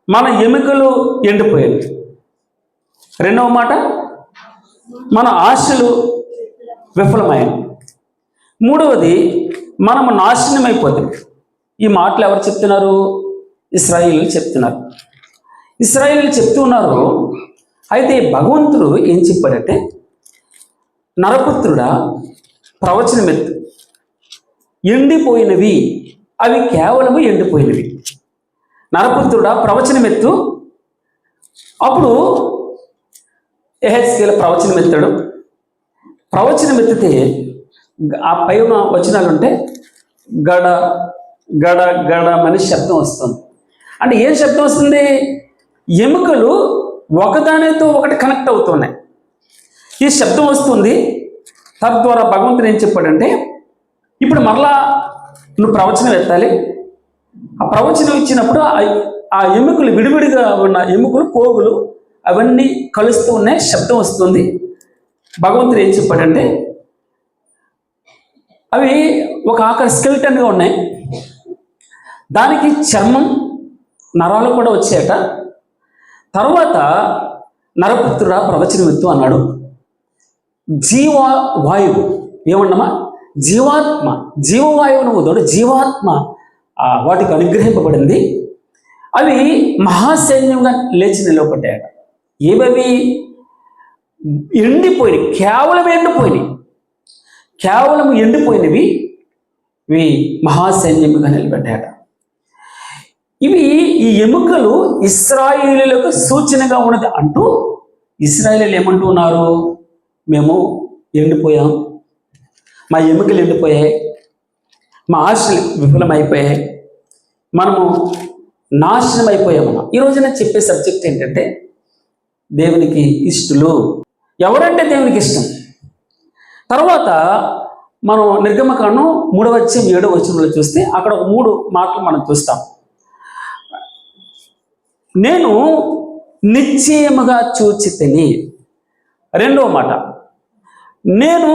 మన ఎముకలు ఎండిపోయాయి. రెండవ మాట, మన ఆశలు విఫలమైనవి. మూడవది, మనము నాశనం అయిపోతాం. ఈ మాటలు ఎవరు చెప్తున్నారు? ఇశ్రాయేలీయులు చెప్తున్నారు. ఇశ్రాయేలీయులు చెప్తూ ఉన్నారు. అయితే భగవంతుడు ఏం చెప్పాడంటే, నరపుత్రుడా ప్రవచనమెత్తు, ఎండిపోయినవి అవి కేవలము ఎండిపోయినవి. నరపుత్రుడా ప్రవచనమెత్తు. అప్పుడు యెహెజ్కేలు ప్రవచనమెత్తాడు. ప్రవచనమెత్తితే ఆ పైన వచనాలు ఉంటే గడ గడ గడ అని శబ్దం వస్తుంది. అంటే ఏం శబ్దం వస్తుంది? ఎముకలు ఒకదానితో ఒకటి కనెక్ట్ అవుతున్నాయి. ఈ శబ్దం వస్తుంది. తద్వారా భగవంతుడు ఏం చెప్పాడంటే, ఇప్పుడు మరలా నువ్వు ప్రవచనం ఎత్తాలి. ఆ ప్రవచనం ఇచ్చినప్పుడు ఆ ఎముకలు, విడివిడిగా ఉన్న ఎముకలు, పోగులు అవన్నీ కలుస్తూ ఉన్నాయి, శబ్దం వస్తుంది. భగవంతుడు ఏం చెప్పాడంటే, అవి ఒక ఆకార స్కెల్టన్గా ఉన్నాయి. దానికి చర్మం, నరాలు కూడా వచ్చాయట. తర్వాత నరపుత్రుడా ప్రవచనం ఎత్తు అన్నాడు. జీవవాయువు ఏమన్నామా? జీవాత్మ, జీవవాయువును ఉదోడు జీవాత్మ వాటికి అనుగ్రహింపబడింది. అవి మహాసైన్యంగా లేచి నిలవబడ్డాయట. ఏవవి? ఎండిపోయినాయి, కేవలం ఎండిపోయినాయి. కేవలం ఎండిపోయినవి ఇవి మహాసైన్యంగా నిలబడ్డాయట. ఇవి ఈ ఎముకలు ఇశ్రాయేలీయులకు సూచనగా ఉన్నది అంటూ ఇశ్రాయేలీయులు ఏమంటూ ఉన్నారు? మేము ఎండిపోయాం, మా ఎముకలు ఎండిపోయాయి, మా ఆశలు విఫలమైపోయాయి, మనము నాశనం అయిపోయామన్నా. ఈరోజు నేను చెప్పే సబ్జెక్ట్ ఏంటంటే, దేవునికి ఇష్టలు. ఎవరంటే దేవునికి ఇష్టం? తర్వాత మనం నిర్గమకాండం 3వ అధ్యాయం 7వ వచనంలో చూస్తే అక్కడ ఒక 3 మాటలు మనం చూస్తాం. నేను నిశ్చయముగా చూచితిని. రెండవ మాట, నేను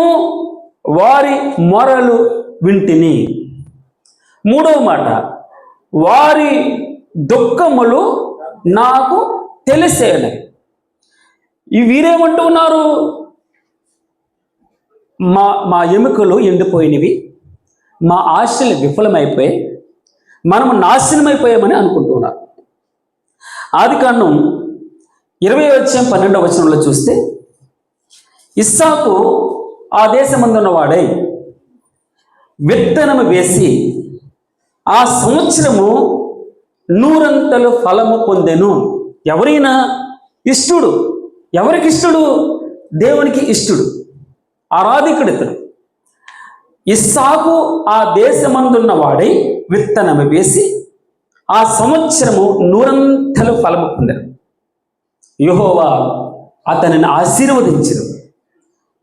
వారి మొరలు వింటిని. మూడవ మాట, వారి దుఃఖములు నాకు తెలిసేనవి. వీరేమంటూ ఉన్నారు? మా ఎముకలు ఎండిపోయినవి, మా ఆశలు విఫలమైపోయి మనము నాశనం అయిపోయామని అనుకుంటున్నారు. ఆదికాండం 20వ అధ్యాయం 12వ వచనంలో చూస్తే, ఇస్సాకు ఆ దేశమందున్న వాడై విత్తనము వేసి ఆ సంవత్సరము 100 ఫలము పొందెను. ఎవరైనా ఇష్టుడు. ఎవరికి ఇష్టుడు? దేవునికి ఇష్టుడు, ఆరాధికుడు ఇతడు. ఇస్సాకు ఆ దేశమందున్న వాడై విత్తనము వేసి ఆ సంవత్సరము 100 ఫలము పొందెను. యెహోవా అతనిని ఆశీర్వదించెను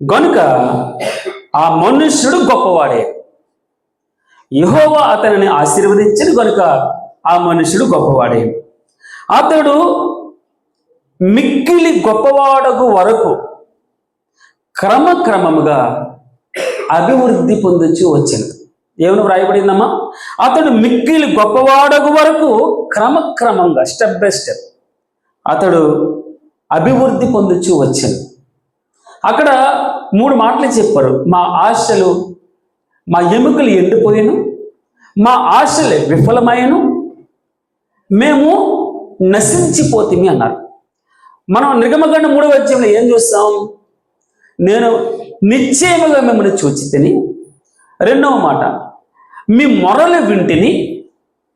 గనుక ఆ మనుష్యుడు గొప్పవాడే. యెహోవా అతనిని ఆశీర్వదించెను గనుక ఆ మనుష్యుడు గొప్పవాడే. అతడు మిక్కిలి గొప్పవాడగు వరకు క్రమక్రమముగా అభివృద్ధి పొందుచూ వచ్చెను. ఏమని వ్రాయబడిందమ్మా? అతడు మిక్కిలి గొప్పవాడగు వరకు క్రమక్రమంగా, స్టెప్ బై స్టెప్ అతడు అభివృద్ధి పొందుచూ వచ్చెను. అక్కడ 3 మాటలు చెప్పారు. మా ఆశలు, మా ఎముకలు ఎండిపోయాను, మా ఆశలు విఫలమైనను, మేము నశించిపోతిమి అన్నారు. మనం నిర్గమకాండం 3వ అధ్యాయంలో ఏం చూస్తాం? నేను నిశ్చయముగా మిమ్మల్ని చూచితిని. రెండవ మాట, మీ మొరలు వింటిని.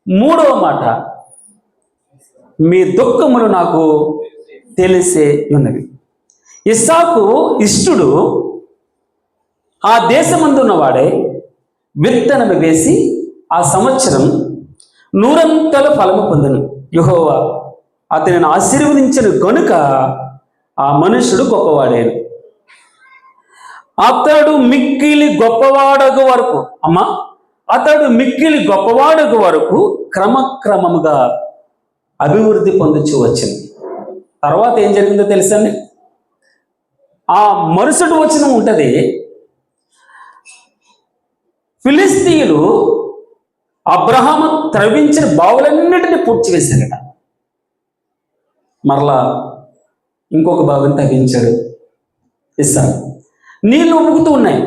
మూడవ మాట, మీ దుఃఖములు నాకు తెలిసే ఉన్నవి. ఇస్సాకు ఇష్టుడు ఆ దేశమందున్న వాడే విత్తనము వేసి ఆ సంవత్సరం 100 ఫలము పొందెను. యెహోవా అతనిని ఆశీర్వదించెను గనుక ఆ మనుషుడు గొప్పవాడేను. అతడు మిక్కిలి గొప్పవాడగు వరకు, అమ్మా, అతడు మిక్కిలి గొప్పవాడగు వరకు క్రమక్రమముగా అభివృద్ధి పొందుచూ వచ్చింది. తర్వాత ఏం జరిగిందో తెలుసండి? ఆ మరుసటి వచనం ఉంటుంది, ఫిలిస్తీయులు అబ్రహాము త్రవ్వించిన బావులన్నిటిని పూడ్చివేశారట. మరలా ఇంకొక భాగం తవ్వించాడు ఇస్సాకు. నీళ్లు ఉబుకుతూ ఉన్నాయి.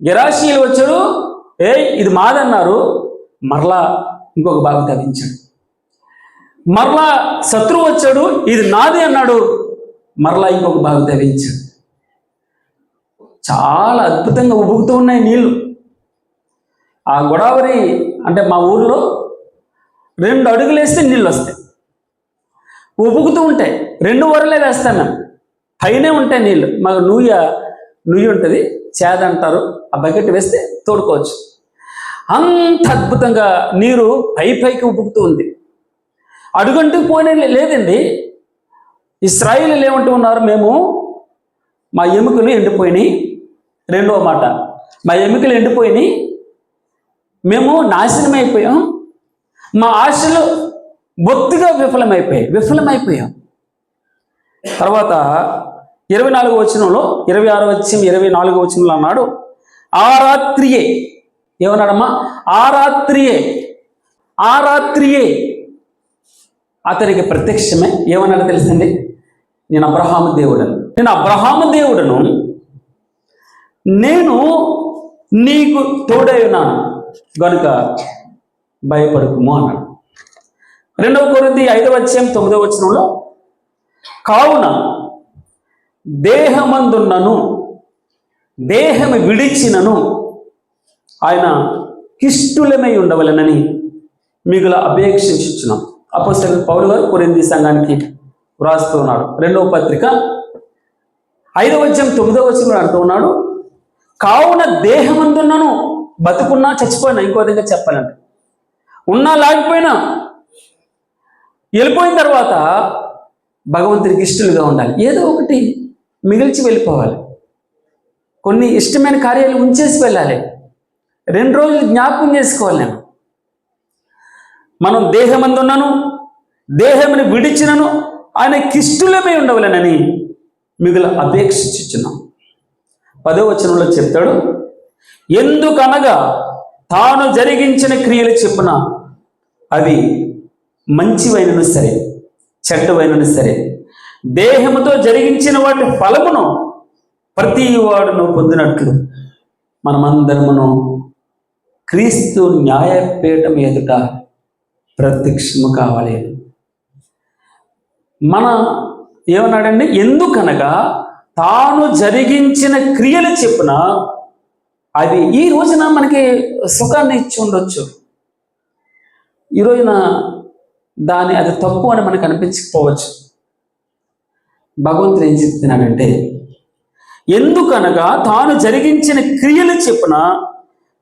గెరాషీయులు వచ్చాడు, ఇది మాదన్నారు. మరలా ఇంకొక భాగం తవ్వించాడు. మరలా శత్రువు వచ్చాడు, ఇది నాది అన్నాడు. మరలా ఇంకొక భాగం తవ్వించాడు. చాలా అద్భుతంగా ఉబుకుతూ ఉన్నాయి నీళ్లు. ఆ గోదావరి అంటే మా ఊర్లో 2 అడుగులు వేస్తే నీళ్ళు వస్తాయి. ఉబుకుతూ ఉంటాయి. 2 వరలే వేస్తాం మేము. పైనే ఉంటాయి నీళ్ళు. మాకు నుయ్యి ఉంటుంది, చేద అంటారు. ఆ బకెట్ వేస్తే తోడుకోవచ్చు. అంత అద్భుతంగా నీరు పైకి ఉబుకుతూ ఉంది. అడుగంటూ పోనే లేదండి. ఇశ్రాయేలీయులు ఏమంటూ ఉన్నారు, మేము మా ఎముకలు ఎండిపోయినాయి. రెండవ మాట, మా ఎముకలు ఎండిపోయినాయి, మేము నాశనం అయిపోయాం, మా ఆశలు బొత్తిగా విఫలమైపోయాం. తర్వాత 24వ వచనంలో 26వ వచనం 24వ వచనంలో అన్నాడు, ఆ రాత్రియే ఏమన్నాడమ్మా, ఆ రాత్రియే అతనికి ప్రత్యక్షమే ఏమన్నాడు తెలుసండి, నేను అబ్రహాము దేవుడను, నేను నీకు తోడై ఉన్నాను గనుక భయపడకుము అన్నాడు. 2వ కొరింథీ 5వ అధ్యాయం 9వ వచనంలో, కావున దేహమందున్నను దేహము విడిచినను ఆయన కిష్టులమై ఉండవలెనని మిగుల అపేక్షించుచున్నాం. అపోస్తలుడైన పౌలు గారు కొరింథీ సంఘానికి వ్రాస్తూ ఉన్నాడు. 2వ పత్రిక 5వ అధ్యాయం 9వ వచనంలో అంటూ ఉన్నాడు, కావున దేహమందున్నను, బతుకున్నా చచ్చిపోయినా, ఇంకో విధంగా చెప్పాలంటే ఉన్నా లేకపోయినా వెళ్ళిపోయిన తర్వాత భగవంతుడికి ఇష్టలుగా ఉండాలి. ఏదో ఒకటి మిగిల్చి వెళ్ళిపోవాలి. కొన్ని ఇష్టమైన కార్యాలు ఉంచేసి వెళ్ళాలి. 2 రోజులు జ్ఞాపకం చేసుకోవాలి. మనం దేహమందున్నను దేహముని విడిచినను ఆయన కిష్టులమై ఉండవలెనని మిగుల అపేక్షించుచున్నాం. 10వ వచనంలో చెప్తాడు, ఎందుకనగా తాను జరిగించిన క్రియలు చెప్పున అవి మంచివైనను సరే చెడ్డవైనను సరే దేహముతో జరిగించిన వాటి ఫలమును ప్రతి వాడును పొందినట్లు మనమందరమును క్రీస్తు న్యాయపీఠం ఎదుట ప్రత్యక్షము కావాలి. మన ఏమన్నాడండి, ఎందుకనగా తాను జరిగించిన క్రియలు చెప్పున అవి ఈ రోజున మనకి సుఖాన్ని ఇచ్చి ఉండొచ్చు. ఈ రోజున అది తప్పు అని మనకు అనిపించకపోవచ్చు. భగవంతుడు ఏం చెప్తున్నాడంటే, ఎందుకనగా తాను జరిగించిన క్రియలు చెప్పున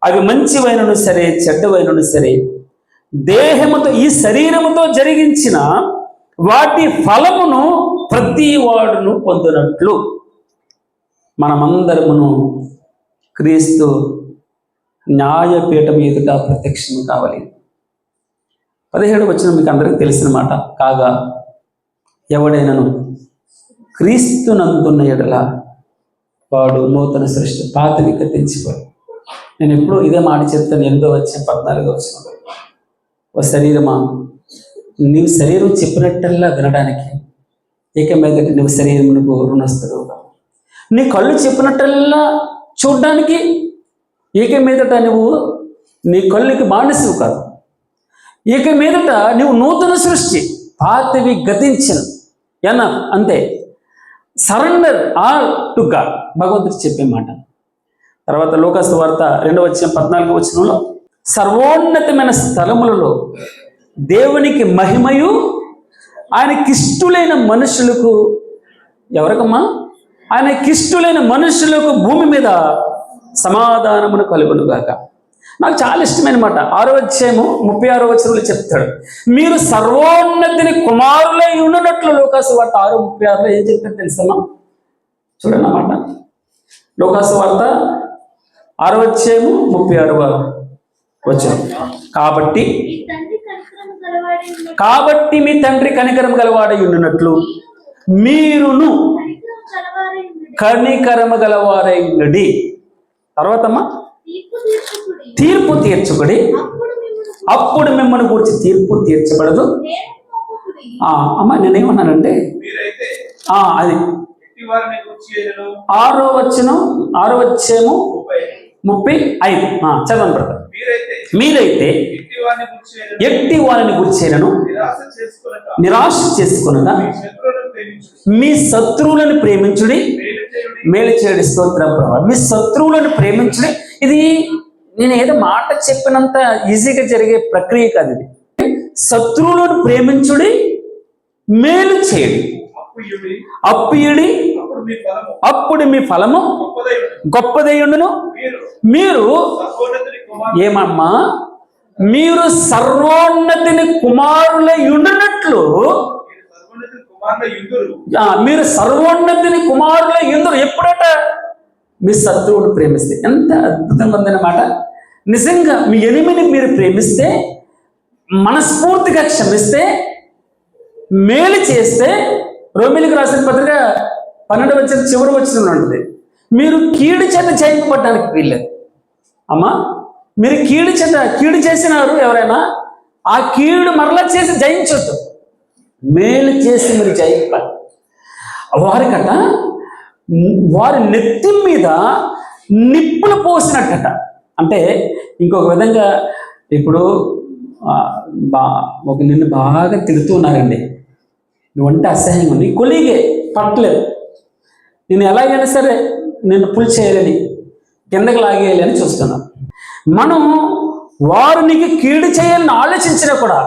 అవి మంచివైనను సరే చెడ్డవైనను సరే దేహముతో ఈ శరీరముతో జరిగించిన వాటి ఫలమును ప్రతి వాడును పొందినట్లు మనమందరమును క్రీస్తు న్యాయపీఠం ఎదుట ప్రత్యక్షము కావాలి. 17వ వచనం మీకు అందరికీ తెలిసిన మాట, కాగా ఎవడైనను క్రీస్తునందున్న ఎడల వాడు నూతన సృష్టి, పాతవి గతించిపోయి. నేను ఎప్పుడూ ఇదే మాట చెప్తాను. 8వ అధ్యాయం 14వ వచనం, ఓ శరీరమా, నీవు శరీరం చెప్పినట్టల్లా వినడానికి ఇక మీదట నువ్వు శరీరమునకు రుణస్తుడు. నీ కళ్ళు చెప్పినట్టల్లా చూడ్డానికి ఇక మీదట నువ్వు నీ కళ్ళుకి బానిసవు కాదు. ఇక మీదట నువ్వు నూతన సృష్టి, పాతవి గతించను అంతే. సరెండర్ ఆల్ టు గాడ్, భగవంతుడు చెప్పే మాట. తర్వాత లూకాసు వార్త 2వ అధ్యాయం 14వ వచనంలో, సర్వోన్నతమైన స్థలములలో దేవునికి మహిమయు ఆయనకిష్టులైన మనుషులకు, ఎవరికమ్మా, ఆయనకిష్టులైన మనుషులకు భూమి మీద సమాధానమును కలుగునుగాక. నాకు చాలా ఇష్టమైన మాట. 6వ అధ్యాయము 36వ వచనంలో చెప్తాడు, మీరు సర్వోన్నతిని కుమారులై ఉండనట్లు. లూకాసు వార్త 6:36లో ఏం చెప్తాడు తెలుసమ్మా? చూడండి అన్నమాట. లూకాసు వార్త 6వ అధ్యాయము 36వ వచనం, కాబట్టి మీ తండ్రి కనికరం గలవాడై ఉండునట్లు మీరును కనికరము గలవారై ఉండుడి. తర్వాతమ్మా, తీర్పు తీర్చుకుడి, అప్పుడు మిమ్మల్ని గురించి తీర్పు తీర్చబడదు. అమ్మ నేనేమన్నానంటే అది 6వ వచనం 35 చదవండి బ్రదర్. మీరైతే ఎట్టి వారిని గుర్చేనను నిరాశ చేసుకొనగా మీ శత్రువులను ప్రేమించుడి, మేలు చేయడి. స్తోత్రం ప్రభా. మీ శత్రువులను ప్రేమించుడి. ఇది నేను ఏదో మాట చెప్పినంత ఈజీగా జరిగే ప్రక్రియ కాదు. ఇది శత్రువులను ప్రేమించుడి, మేలు చేయడి, అప్పియుడి, అప్పుడు మీ ఫలము గొప్పదయ్యుండును. మీరు ఏమమ్మా, మీరు సర్వోన్నతిని కుమారులయుండునట్లు, మీరు సర్వోన్నతిని కుమారులయుందురు. ఎప్పుడట? మీ శత్రువును ప్రేమిస్తే. ఎంత అద్భుతంగా ఉందన్నమాట. నిజంగా మీ ఎనిమిని మీరు ప్రేమిస్తే, మనస్ఫూర్తిగా క్షమిస్తే, మేలు చేస్తే, రోమిలికి రాసిన పత్రిక 12వ వచనం చివరి వచనం ఉంటుంది, మీరు కీడు చేత జయింపబడడానికి వీల్లేదు. అమ్మా, మీరు కీడు చేసినారు ఎవరైనా, ఆ కీడు మరలా చేసి జయించొద్దు. మేలు చేసి మీరు జయింపాలి. వారికట వారి నెత్తి మీద నిప్పులు పోసినట్టట. అంటే ఇంకొక విధంగా, ఇప్పుడు నిన్ను బాగా తిడుతూ ఉన్నారండి, నువ్వంటే అసహ్యంగా నీ కొలీగే పట్టలేదు, నేను ఎలాగైనా సరే నిన్ను పుల్ చేయాలని, కిందకి లాగేయాలి అని చూస్తున్నాను. మనం వారు నీకు కీడు చేయాలని ఆలోచించినా కూడా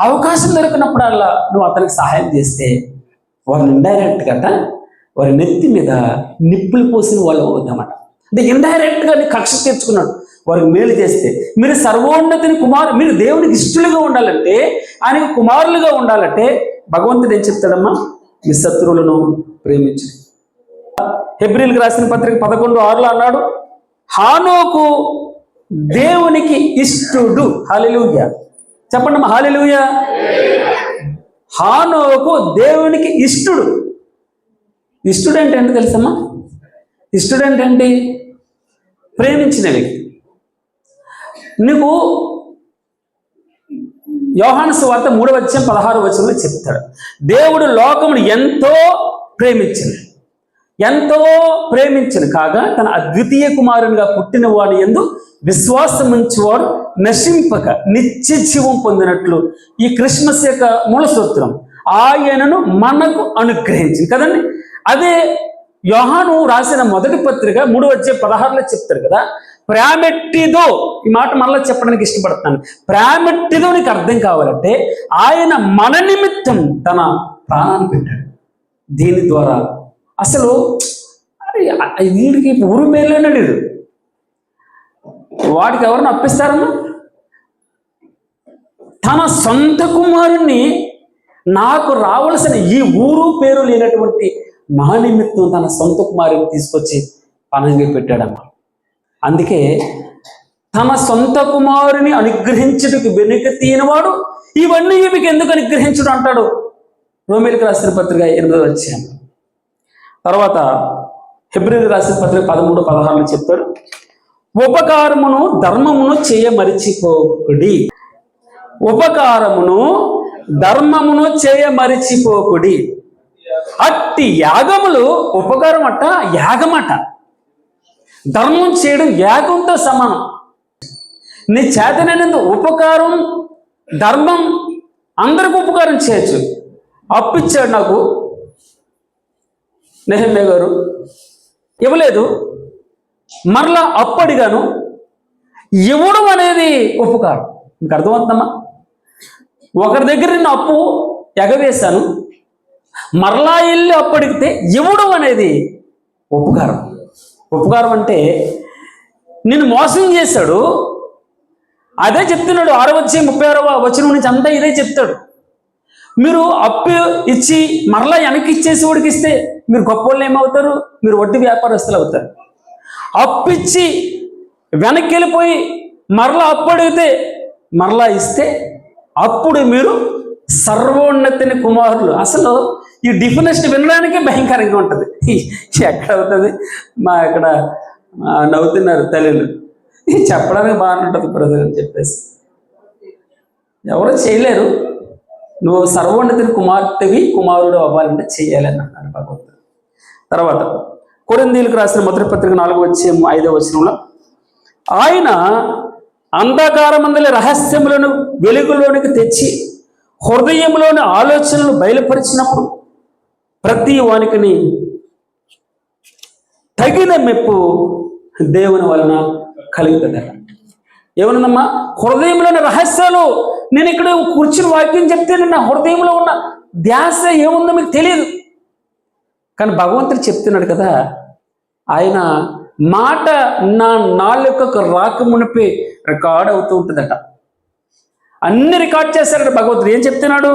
అవకాశం దొరికినప్పుడల్లా నువ్వు అతనికి సహాయం చేస్తే, వారిని ఇండైరెక్ట్గా వారి నెత్తి మీద నిప్పులు పోసిన వాళ్ళు అవుతామట. అంటే ఇండైరెక్ట్గా నీ కక్ష తీర్చుకున్నాడు. వారికి మేలు చేస్తే, మీరు సర్వోన్నతిని మీరు దేవునికి ఇష్టలుగా ఉండాలంటే, ఆయనకు కుమారులుగా ఉండాలంటే భగవంతుడు ఏం చెప్తాడమ్మా? మీ శత్రువులను ప్రేమించు. హెబ్రీయులకు రాసిన పత్రిక 11:6 అన్నాడు, హానోకు దేవునికి ఇష్టుడు. హల్లెలూయా చెప్పండి, హల్లెలూయా. హానోకు దేవునికి ఇష్టుడు. ఇష్టుడు అంటే ఏంటి తెలుసమ్మా? ఇష్టుడు అంటే ఏంటి? ప్రేమించిన వ్యక్తి. నువ్వు యోహాను సువార్త 3వ అధ్యాయం 16వ వచనంలో చెప్తాడు, దేవుడు లోకమును ఎంతో ప్రేమించను కాగా తన అద్వితీయ కుమారునిగా పుట్టిన వాడి యందు విశ్వాసం ఉంచేవాడు నశింపక నిత్య జీవం పొందినట్లు ఈ క్రిస్మస్ యొక్క మూల సూత్రం ఆయనను మనకు అనుగ్రహించింది కదండి. అదే యోహాను రాసిన మొదటి పత్రిక 3వ అధ్యాయం 16లో చెప్తారు కదా, ప్రేమెట్టిదో. ఈ మాట మళ్ళీ చెప్పడానికి ఇష్టపడతాను. ప్రేమెట్టిదో నీకు అర్థం కావాలంటే, ఆయన మన నిమిత్తం తన ప్రాణాన్ని పెట్టాడు. దీని ద్వారా అసలు వీడికి ఊరు మేలున్నాడు, వాడికి ఎవరిని అప్పిస్తారమ్మా? తన సొంత కుమారుణ్ణి, నాకు రావలసిన ఈ ఊరు పేరు లేనటువంటి నా నిమిత్తం తన సొంత కుమారుని తీసుకొచ్చి పనంగా పెట్టాడమ్మా. అందుకే తన సొంత కుమారుని అనుగ్రహించుటకు వెనుక తీయనివాడు ఇవన్నీ మీకు ఎందుకు అనుగ్రహించుడు అంటాడు రోమీయులకు రాసిన పత్రిక 8వ అధ్యాయం. తర్వాత హెబ్రీయులకు రాసిన పత్రిక 13-16 చెప్తాడు, ఉపకారమును ధర్మమును చేయమరిచిపోకుడి. ఉపకారమును ధర్మమును చేయమరిచిపోకుడి. అట్టి యాగములు, ఉపకారం అట్ట యాగమట, ధర్మం చేయడం యాగంతో సమానం. నీ చేతనైనంత ఉపకారం ధర్మం అందరికి ఉపకారం చేయొచ్చు. అప్పిచ్చాడు నాకు నెహెమ్యా గారు, ఇవ్వలేదు, మరలా అప్పు అడిగాను, ఇవ్వడం అనేది ఉపకారం. మీకు అర్థమవుతుందమ్మా? ఒకరి దగ్గర నేను అప్పు ఎగవేశాను, మరలా వెళ్ళి అప్పు అడిగితే ఇవ్వడం అనేది ఉపకారం. ఉపకారం అంటే నిన్ను మోసం చేశాడు, అదే చెప్తున్నాడు 6వ అధ్యాయం 36వ వచనం నుంచి అంతా ఇదే చెప్తాడు. మీరు అప్పు ఇచ్చి మరలా వెనక్కి ఇచ్చేసి వాడికి ఇస్తే మీరు గొప్పవాళ్ళు ఏమవుతారు? మీరు వడ్డీ వ్యాపారస్తులు అవుతారు. అప్పిచ్చి వెనక్కి వెళ్ళిపోయి మరలా అప్పు అడిగితే మరలా ఇస్తే అప్పుడు మీరు సర్వోన్నతిని కుమారులు. అసలు ఈ డిఫినేషన్ వినడానికే భయంకరంగా ఉంటుంది. ఎక్కడ అవుతుంది? ఇక్కడ నవ్వుతున్నారు తల్లులు, చెప్పడానికి బాగానే ఉంటుంది బ్రదర్ అని చెప్పేసి. ఎవరు చేయలేరు, నువ్వు సర్వోన్నతుని కుమారుడు అవ్వాలంటే చెయ్యాలని అన్నాడు భగవంతుడు. తర్వాత కొరింథీయులకు రాసిన మొదటి పత్రిక 4:5 ఆయన అంధకారమందలి రహస్యములను వెలుగులోనికి తెచ్చి హృదయంలోని ఆలోచనలు బయలుపరిచినప్పుడు ప్రతి వానికిని తగిన మెప్పు దేవుని వలన కలుగుతుందట. ఏమన్నమ్మా? హృదయంలోని రహస్యాలు. నేను ఇక్కడ కూర్చుని వాక్యం చెప్తే నా హృదయంలో ఉన్న ధ్యాస ఏముందో మీకు తెలియదు, కానీ భగవంతుడు చెప్తున్నాడు కదా, ఆయన మాట నా నాలుకకు రాకమునిపే రికార్డ్ అవుతూ ఉంటుందట. అన్ని రికార్డ్ చేశారట భగవంతుడు. ఏం చెప్తున్నాడు?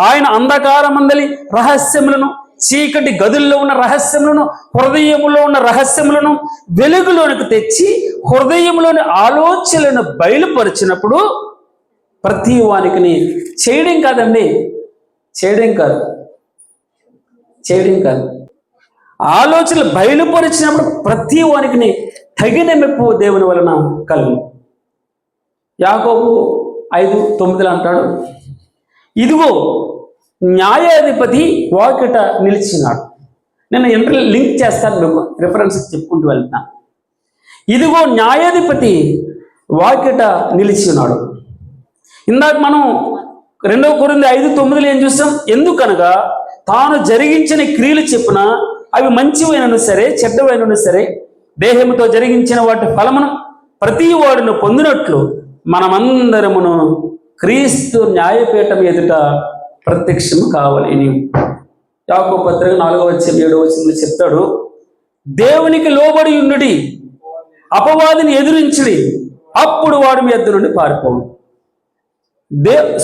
ఆయన అంధకారమందలి రహస్యములను, చీకటి గదుల్లో ఉన్న రహస్యములను, హృదయంలో ఉన్న రహస్యములను వెలుగులోనికి తెచ్చి హృదయంలోని ఆలోచనలను బయలుపరిచినప్పుడు ప్రతి వానికి చేయడం కాదండి, చేయడం కాదు, ఆలోచనలు బయలుపరిచినప్పుడు ప్రతి వానికి తగిన మెప్పు దేవుని వలన కలుగును. యాకోబు 5:9 అంటాడు, ఇదిగో న్యాయాధిపతి వాకిట నిలిచినాడు. నేను లింక్ చేస్తాను, మీకు రిఫరెన్స్ చెప్పుకుంటూ వెళ్తున్నాను. ఇదిగో న్యాయాధిపతి వాకిట నిలిచినాడు. ఇందాక మనం 2 కొరింథీ 5:9 ఏం చూస్తాం? ఎందుకనగా తాను జరిగించిన క్రియలు చెప్పున అవి మంచివైనను సరే చెడ్డవైనను సరే దేహముతో జరిగించిన వాటి ఫలమును ప్రతి వాడును పొందినట్లు మనమందరమును క్రీస్తు న్యాయపీఠం ఎదుట ప్రత్యక్షము కావాలని. యాకోబు పత్రిక 4:7 చెప్తాడు, దేవునికి లోబడి ఉండుడి, అపవాదిని ఎదురించుడి, అప్పుడు వాడు మీ యొద్ద నుండి పారిపోను.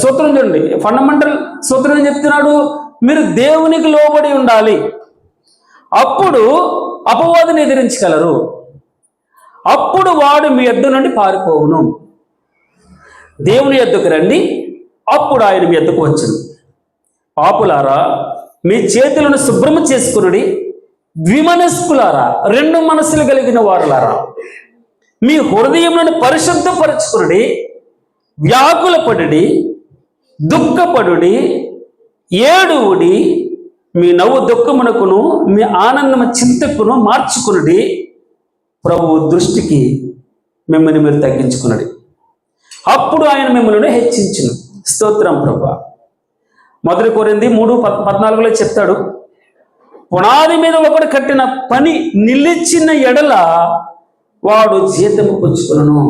సూత్రం చూడండి, ఫండమెంటల్ సూత్రం ఏం చెప్తున్నాడు? మీరు దేవునికి లోబడి ఉండాలి, అప్పుడు అపవాదిని ఎదిరించగలరు, అప్పుడు వాడు మీ యొద్ద నుండి పారిపోవును. దేవుని యొద్దకు రండి, అప్పుడు ఆయన మీ యొద్దకు వచ్చును. పాపులారా, మీ చేతులను శుభ్రము చేసుకునుడి, ద్విమనస్కులారా, 2 మనసులు కలిగిన వారులారా, మీ హృదయములను పరిశుద్ధపరచుకునుడి, వ్యాకులపడుడి, దుఃఖపడుడి, ఏడువుడి, మీ నవ్వు దుఃఖమునకును మీ ఆనందము చింతకును మార్చుకునుడి, ప్రభు దృష్టికి మిమ్మల్ని మీరు తగ్గించుకునుడి, అప్పుడు ఆయన మిమ్మల్ని హెచ్చించును. స్తోత్రం ప్రభువా. 1 కొరింథీ 3:14 చెప్తాడు, పునాది మీద ఒకడు కట్టిన పని నిలిచిన ఎడల వాడు జీతము పుచ్చుకును.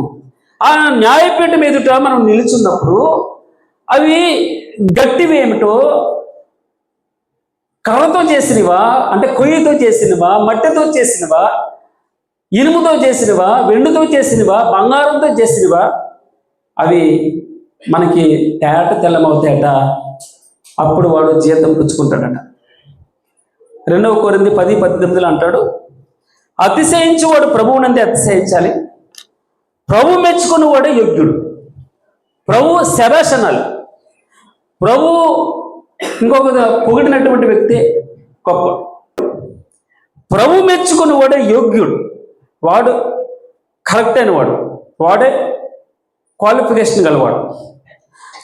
ఆ న్యాయపీఠం ఎదుట మనం నిలుచున్నప్పుడు అవి గట్టివి ఏమిటో, కర్రతో చేసినవా అంటే కొయ్యతో చేసినవా, మట్టితో చేసినవా, ఇనుముతో చేసినవా, వెండితో చేసినవా, బంగారంతో చేసినవా, అవి మనకి తేట తెల్లమవుతాయట, అప్పుడు వాడు జీతం పుచ్చుకుంటాడట. 2 కొరింథీ 10:18 అంటాడు, అతిశయించువాడు ప్రభువునందే అతిశయించాలి, ప్రభు మెచ్చుకున్నవాడే యోగ్యుడు. ప్రభు శభాషణాలు, ప్రభు ఇంకొక పొగిడినటువంటి వ్యక్తి గొప్ప. ప్రభు మెచ్చుకున్నవాడే యోగ్యుడు, వాడు కరెక్ట్ అయిన వాడు, వాడే క్వాలిఫికేషన్ గలవాడు.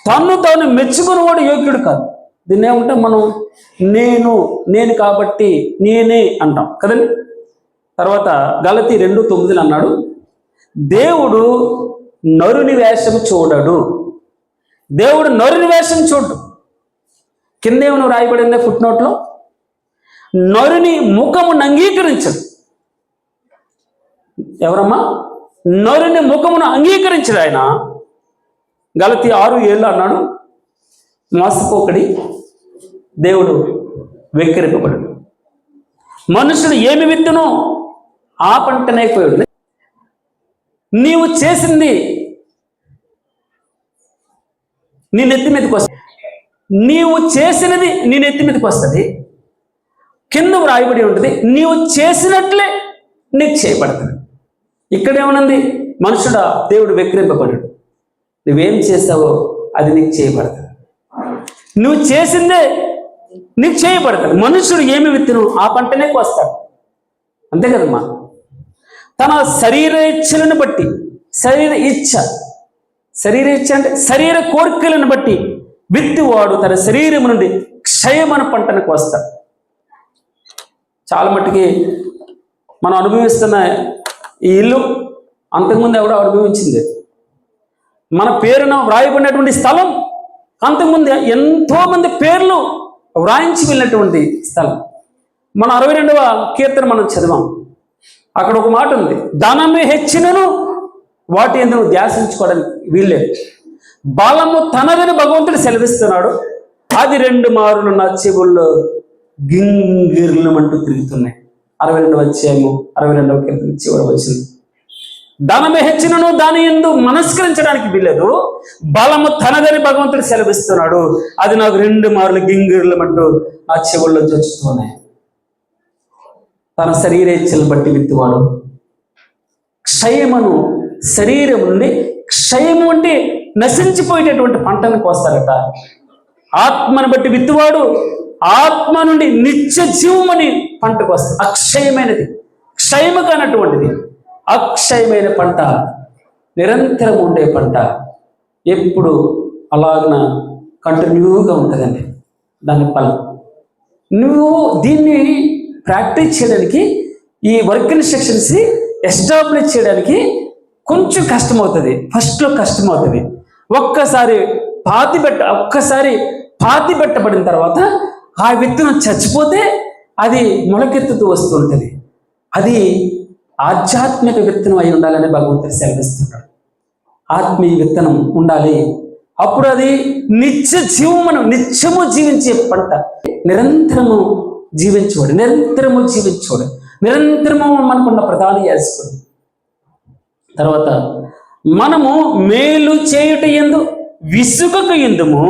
తాను మెచ్చుకున్నవాడు యోగ్యుడు కాదు. దీన్ని ఏమంటే మనం నేను కాబట్టి నేనే అంటాం కదండి. తర్వాత గలతీ 2:9 అన్నాడు, దేవుడు నరుని వేషం చూడడు. దేవుడు నరుని వేషం చూడు. కింద ఏమైనా రాయబడిందే ఫుట్ నోట్లో, నరుని ముఖమును అంగీకరించడు. ఎవరమ్మా? నరుని ముఖమును అంగీకరించడు ఆయన. గలతీ 6:7 అన్నాడు, మోసపోకడి, దేవుడు వెక్కిరింపబడు. మనుషుడు ఏమి విత్తునో ఆ పంటనే కోయుడు. నీవు చేసింది నీ నెత్తి మీదకి వస్తుంది, నీవు చేసినది నీ నెత్తి మీదకి వస్తుంది. కింద రాయబడి ఉంటుంది, నీవు చేసినట్లే నీకు చేయబడుతుంది. ఇక్కడేమనుంది? మనుషుడా, దేవుడు వెక్కిరింపబడడు, నువ్వేం చేస్తావో అది నీకు చేయబడుతుంది, నువ్వు చేసిందే నీకు చేయబడుతుంది. మనుషుడు ఏమి విత్తును ఆ పంటనే కోస్తాడు, అంతే కదమ్మా. తన శరీర ఇచ్ఛలను బట్టి, శరీర ఇచ్ఛ అంటే శరీర కోరికలను బట్టి విత్తువాడు తన శరీరం నుండి క్షయమను పంటను కోస్తాడు. చాలా మట్టుకి మనం అనుభవిస్తున్న ఈ ఇల్లు అంతకుముందు ఎవడో అనుభవించింది. మన పేరున వ్రాయబడినటువంటి స్థలం అంతకుముందు ఎంతోమంది పేర్లు వ్రాయించి వెళ్ళినటువంటి స్థలం. మన 62వ కీర్తన మనం చదివాం. అక్కడ ఒక మాట ఉంది, ధనము హెచ్చినను వాటి యందు ధ్యాసించుకోవడానికి వీల్లేదు. బలము తనదని భగవంతుడు సెలవిస్తున్నాడు. అది 2 మారులు నా చెవుల్లో గింగిర్లమంటూ తిరుగుతున్నాయి. 62వ అధ్యాయము 62వ కీర్తన చివరి వచ్చింది. ధనము హెచ్చినను దాని యందు మనస్కరించడానికి వీల్లేదు. బలము తనదని భగవంతుడు సెలవిస్తున్నాడు. అది నాకు 2 మారులు గింగిర్లమంటూ నా చెవుల్లో జొచ్చుతున్నాయి. తన శరీరేచ్ఛలను బట్టి విత్తువాడు క్షయమును, శరీరం నుండి క్షయము అంటే నశించిపోయేటటువంటి పంటను కోస్తారట. ఆత్మను బట్టి విత్తువాడు ఆత్మ నుండి నిత్య జీవమని పంట కోస్తాడు. అక్షయమైనది, క్షయము కానటువంటిది అక్షయమైన పంట, నిరంతరం ఉండే పంట, ఎప్పుడు అలాగన కంటిన్యూగా ఉంటుందండి దాని ఫలం. నువ్వు దీన్ని ప్రాక్టీస్ చేయడానికి, ఈ వర్క్ ఇన్స్ట్రక్షన్స్ ఎస్టాబ్లిష్ చేయడానికి కొంచెం కష్టమవుతుంది. ఫస్ట్లో కష్టమవుతుంది. ఒక్కసారి పాతి పెట్టబడిన తర్వాత ఆ విత్తనం చచ్చిపోతే అది మొలకెత్తుతూ వస్తుంటుంది. అది ఆధ్యాత్మిక విత్తనం అయి ఉండాలని భగవంతుడు సెలవిస్తున్నాడు. ఆత్మీయ విత్తనం ఉండాలి. అప్పుడు అది నిత్యము జీవించే పంట. నిరంతరము జీవించుకోడు, నిరంతరము మనకున్న ప్రధాన యాజకుడు. తర్వాత మనము మేలు చేయుట యందు విసుగక యందుము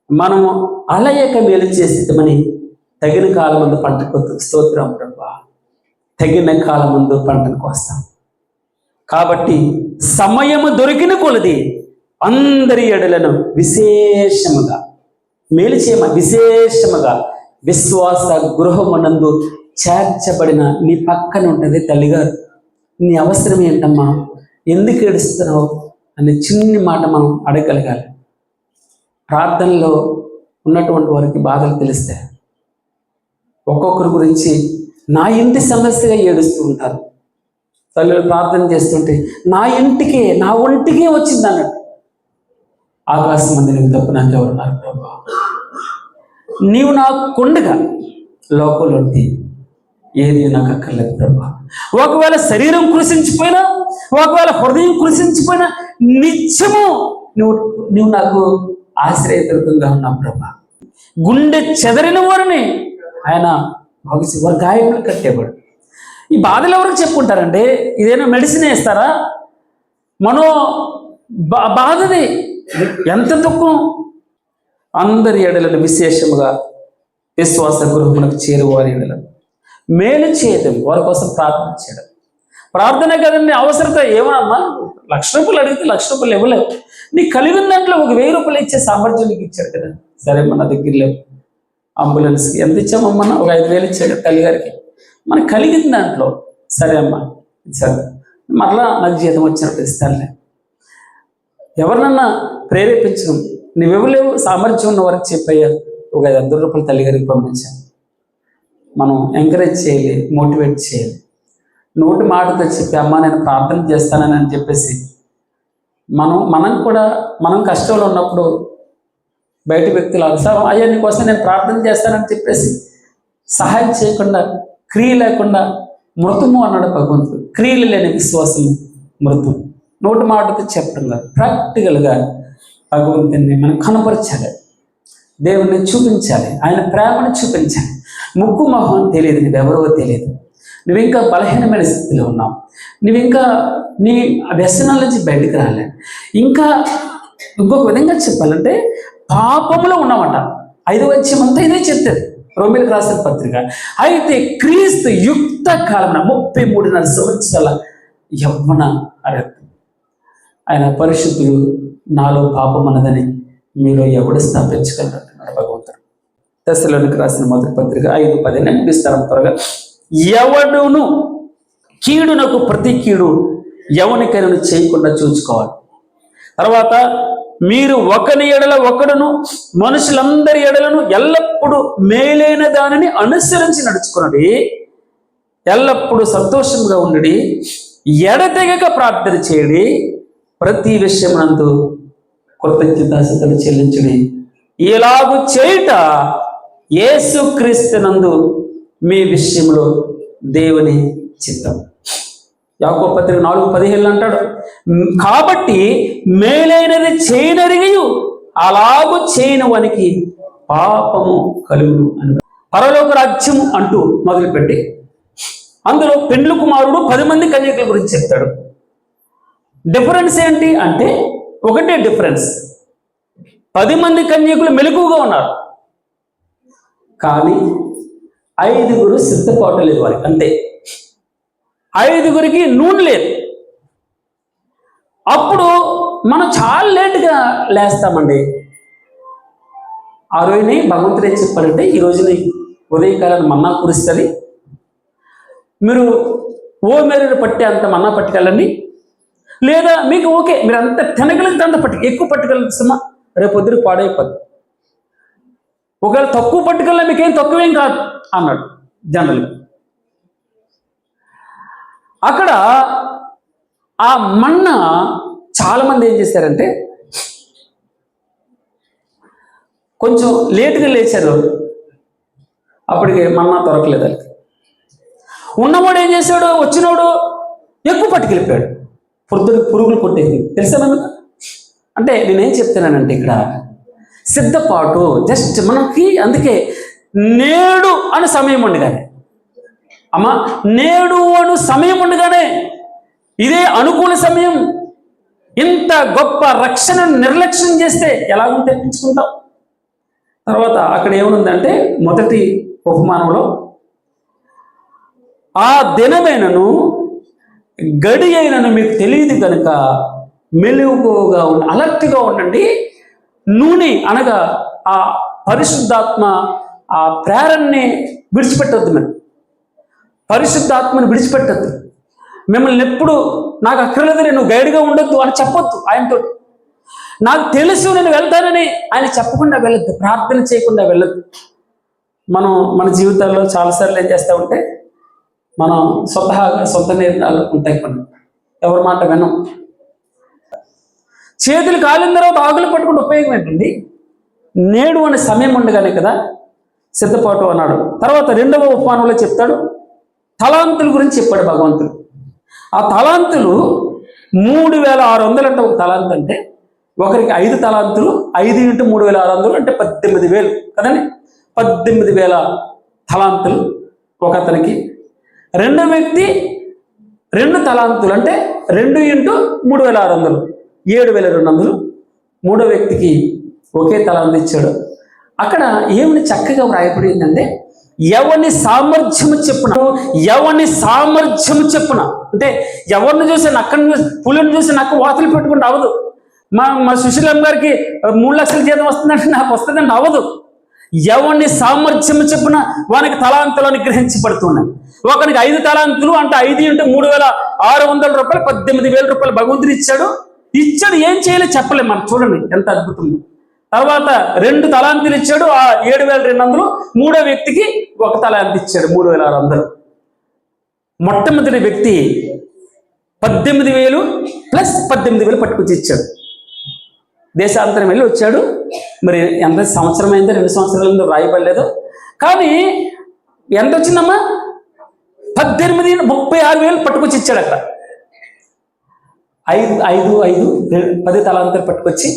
మనము అలయక మేలు చేసేమని తగిన కాలమందు పంట కోస్తాం. స్తోత్రం ప్రభువా. తగిన కాలమందు పంటను కోస్తాం. కాబట్టి సమయము దొరికిన కొలది అందరి ఎడలను విశేషముగా మేలు విశేషముగా విశ్వాస గృహమునందు చేర్చబడిన నీ పక్కన ఉంటుంది తల్లిగారు. నీ అవసరం ఏంటమ్మా, ఎందుకు ఏడుస్తున్నావు అనే చిన్ని మాట మనం అడగగలగాలి. ప్రార్థనలో ఉన్నటువంటి వారికి బాధలు తెలిస్తే ఒక్కొక్కరి గురించి నా ఇంటి సమస్యగా ఏడుస్తూ ఉంటారు. తల్లిలు ప్రార్థన చేస్తుంటే నా ఒంటికే వచ్చింది అన్నట్టు. ఆకాశం మంది నీకు తప్పు నాకెవరున్నారు ప్రభా, నీవు నా కొండగా లోకంలో ఏది నాకు అక్కర్లేదు ప్రభా. ఒకవేళ శరీరం కృషించిపోయినా, ఒకవేళ హృదయం కృషించిపోయినా నిత్యము నువ్వు నాకు ఆశ్రయదుర్గంగా ఉన్నావు ప్రభా. గుండె చెదరిన వారిని ఆయన వారి గాయములు కట్టేవాడు. ఈ బాధలు ఎవరికి చెప్పుకుంటారండి? ఇదేనా మెడిసిన్ వేస్తారా? మనో బాధది ఎంత దుఃఖం. అందరి ఎడలను విశేషముగా విశ్వాస గృహమునకు చేరువారి ఎడలను మేలు చేయడం, వారి కోసం ప్రార్థన చేయడం. ప్రార్థన కదండి అవసరత. ఏమన్నా ₹1,00,000 అడిగితే ₹1,00,000 ఇవ్వలేవు. నీకు కలిగిన దాంట్లో ఒక ₹1,000 ఇచ్చే సామర్థ్యం నీకు ఇచ్చాడు కదా. సరే మన దగ్గర లేవు, అంబులెన్స్కి ఎంత ఇచ్చామమ్మా? ఒక 5,000 ఇచ్చాడు తల్లిగారికి. మనకు కలిగిన దాంట్లో సరే అమ్మా, సరే మరలా నాకు జీతం వచ్చినప్పుడు ఇస్తానులే. ఎవరినన్నా ప్రేరేపించడం, నువ్వెవలేవు సామర్థ్యం ఉన్న వరకు చెప్పయ్యా, ఒక ₹500 తల్లిగారికి పంపించాను. మనం ఎంకరేజ్ చేయాలి, మోటివేట్ చేయాలి. నోటి మాటతో చెప్పి అమ్మ నేను ప్రార్థన చేస్తానని అని చెప్పేసి మనం కష్టంలో ఉన్నప్పుడు బయట వ్యక్తులు అవసరం అయ్యా నీకోసం నేను ప్రార్థన చేస్తానని చెప్పేసి సహాయం చేయకుండా, క్రియ లేకుండా మృతము అన్నాడు భగవంతుడు. క్రియలు లేని విశ్వాసము మృతం. నోటి మాటతో చెప్పడం కాదు, ప్రాక్టికల్గా భగవంతుని మనం కనపరచాలి, దేవుణ్ణి చూపించాలి, ఆయన ప్రేమను చూపించాలి. ముక్కు మొహం తెలియదు, నువ్వెవరో తెలియదు, నువ్వు ఇంకా బలహీనమైన స్థితిలో ఉన్నావు, నువ్వు ఇంకా నీ వ్యసనాల నుంచి బయటకు రాలే. ఇంకా ఇంకొక విధంగా చెప్పాలంటే పాపంలో ఉన్నామట. 5వ అధ్యాయం అంతా ఇదే చెప్తుంది, రోమీయులకు రాసిన పత్రిక. అయితే క్రీస్తు యుక్త కాలమున 33.5 సంవత్సరాల యవ్వన అర్హత ఆయన పరిశుద్ధుడు, నాలో పాపం అన్నదని మీరు ఎవడు స్థాపించగలరంటున్నాడు భగవంతుడు. తెస్సలోనికి రాసిన మొదటి పత్రిక 5:10 ముగిస్తాను త్వరగా. ఎవడును కీడునకు ప్రతి కీడు ఎవరికైనా చేయకుండా చూసుకోవాలి. తర్వాత మీరు ఒకని ఎడల ఒకడును మనుషులందరి ఎడలను ఎల్లప్పుడూ మేలైన దానిని అనుసరించి నడుచుకున్నది, ఎల్లప్పుడూ సంతోషంగా ఉండడి, ఎడతెగక ప్రార్థన చేయడి, ప్రతి విషయమునందు కృతజ్ఞతాస్తుతులు చెల్లించడి. ఇలాగు చేయుట యేసుక్రీస్తునందు మీ విషయంలో దేవుని చిత్తం. యాకోబు పత్రిక 4:15 అంటాడు, కాబట్టి మేలైనది చేయనరిగియు అలాగూ చేయని వానికి పాపము కలుగును అని. పరలోక రాజ్యం అంటూ మొదలుపెట్టి అందులో పెండ్లి కుమారుడు 10 మంది కన్యకల గురించి చెప్తాడు. డిఫరెన్స్ ఏంటి అంటే ఒకటే డిఫరెన్స్, 10 మంది కన్యకులు మెలకువగా ఉన్నారు, కానీ 5 సిద్ధపాటు లేదు వారికి, అంతే. 5 నూనె లేదు. అప్పుడు మనం చాలా లేటుగా లేస్తామండి. ఆ రోజుని భగవంతుడు ఏం చెప్పారంటే, ఈ రోజుని ఉదయకాలం మన్నా కురుస్తుంది, మీరు మేరని పట్టే అంత మన్నా పట్టుకెళ్ళండి, లేదా మీకు ఓకే మీరు అంత తినగలిగితే అంత ఎక్కువ పట్టుకెళ్తామా, రేపు పొద్దున పాడైపోద్ది, ఒకవేళ తక్కువ పట్టుకెళ్ళినా మీకేం తక్కువేం కాదు అన్నాడు జనరల్గా. అక్కడ ఆ మన్న చాలామంది ఏం చేశారంటే కొంచెం లేటుగా లేచారు, అప్పటికి మన్నా దొరకలేదు. వాళ్ళకి ఉన్నవాడు ఏం చేశాడు, వచ్చినోడు ఎక్కువ పట్టుకెళ్ళిపోయాడు, పురుగులు కొట్టేది. తెలుసా మనకు? అంటే నేనేం చెప్తున్నానంటే ఇక్కడ సిద్ధపాటు జస్ట్ మనకి, అందుకే నేడు అని సమయం ఉండగానే, అమ్మా నేడు అను సమయం ఉండగానే, ఇదే అనుకూల సమయం, ఇంత గొప్ప రక్షణను నిర్లక్ష్యం చేస్తే ఎలాగో తెప్పించుకుంటాం. తర్వాత అక్కడ ఏమనుందంటే మొదటి ఉపమానంలో, ఆ దినమైనను గడి అయినను మీకు తెలియదు కనుక మెలుగుగా ఉండి అలర్ట్గా ఉండండి. నూనె అనగా ఆ పరిశుద్ధాత్మ ఆ ప్రేరణని విడిచిపెట్టద్దు. మనం పరిశుద్ధాత్మని విడిచిపెట్టద్దు. మిమ్మల్ని ఎప్పుడు నాకు అక్కర్లేదు, నేను గైడ్గా ఉండొద్దు అని చెప్పొద్దు. ఆయనతో నాకు తెలుసు నేను వెళ్తానని ఆయన చెప్పకుండా వెళ్ళొద్దు, ప్రార్థన చేయకుండా వెళ్ళొద్దు. మనం మన జీవితాల్లో చాలాసార్లు ఏం చేస్తూ ఉంటే మనం సొంత నిర్ణయాలు ఉంటాయి, కొన్ని ఎవరి మాట వినం. చేతులు కాలిన తర్వాత ఆకులు పట్టుకుంటే ఉపయోగం ఏంటండి? నేడు అనే సమయం ఉండగానే కదా సిద్ధపాటు అన్నాడు. తర్వాత 2వ ఉపమానంలో చెప్తాడు, తలాంతుల గురించి చెప్పాడు భగవంతుడు. ఆ తలాంతులు 3600 అంటే, ఒక తలాంతు అంటే ఒకరికి 5 తలాంతులు, 5 × 3600 అంటే 18,000 కదండి. 18,000 తలాంతులు ఒక అతనికి. రెండో వ్యక్తి 2 తలాంతులు అంటే 2 × 3600 7,200. మూడో వ్యక్తికి ఒకే తలాంతు ఇచ్చాడు. అక్కడ ఏమిటి చక్కగా వ్రాయబడిందంటే, ఎవరిని సామర్థ్యము చెప్పున అంటే ఎవరిని చూసి నక్కని చూసి, పులిని చూసి నక్క వాతలు పెట్టుకుంటే అవ్వదు. మా సుశీలమ్మ గారికి 3 లక్షల జీతం వస్తుందంటే నాకు వస్తుందంటే అవ్వదు. ఎవరిని సామర్థ్యము చెప్పున వానికి తలాంతులు అనుగ్రహించబడుతున్నాయి. ఒకరికి 5 తలాంతులు అంటే 5 × 3,600 రూపాయలు, 18,000 రూపాయలు భగవంతుడు ఇచ్చాడు. ఏం చేయాలో చెప్పలేము మనం. చూడండి ఎంత అద్భుతం. తర్వాత 2 తలాంతులు ఇచ్చాడు, ఆ 7,200. మూడో వ్యక్తికి 1 తలాంతు ఇచ్చాడు, 3,600. మొట్టమొదటి వ్యక్తి 18,000 + 18,000 పట్టుకొచ్చి ఇచ్చాడు. దేశాంతరం వెళ్ళి వచ్చాడు. మరి ఎంత సంవత్సరం అయిందో 2 సంవత్సరాలు రాయబడలేదు, కానీ ఎంత వచ్చిందమ్మా? 36,000 పట్టుకొచ్చి ఇచ్చాడు. అక్కడ 10 తలాంతులు పట్టుకొచ్చి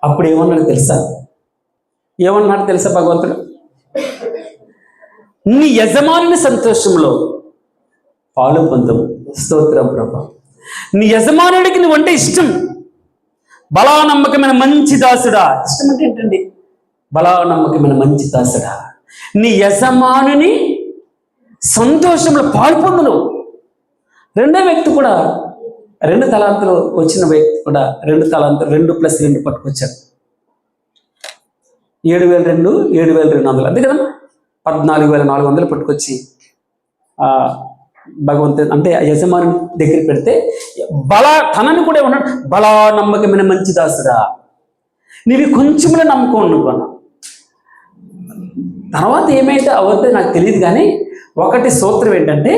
అప్పుడు ఏమన్నాడు తెలుసా భగవంతుడు? నీ యజమాని సంతోషంలో పాలు పొందము. స్తోత్రం ప్రభా. నీ యజమానుడికి నువ్వంటే ఇష్టం, బలా నమ్మకమైన మంచి దాసుడా. ఇష్టం అంటే ఏంటండి? బలా నమ్మకమైన మంచి దాసుడా, నీ యజమానుని సంతోషంలో పాలు పొందును. రెండో వ్యక్తి కూడా 2 తలాంతులు వచ్చిన వ్యక్తి కూడా 2 తలాంతులు 2 + 2 పట్టుకొచ్చాడు. 7,200 7,200 అంతే కదమ్మా. 14,400 పట్టుకొచ్చి భగవంతుడు అంటే యజమాని దగ్గర పెడితే తనని కూడా ఏమన్నాడు? బలా నమ్మకమైన మంచి దాసుడా. నీవి కొంచెంలో నమ్మకం అనుకున్నా. తర్వాత ఏమైతే అవద్దో నాకు తెలియదు, కానీ ఒకటి సూత్రం ఏంటంటే,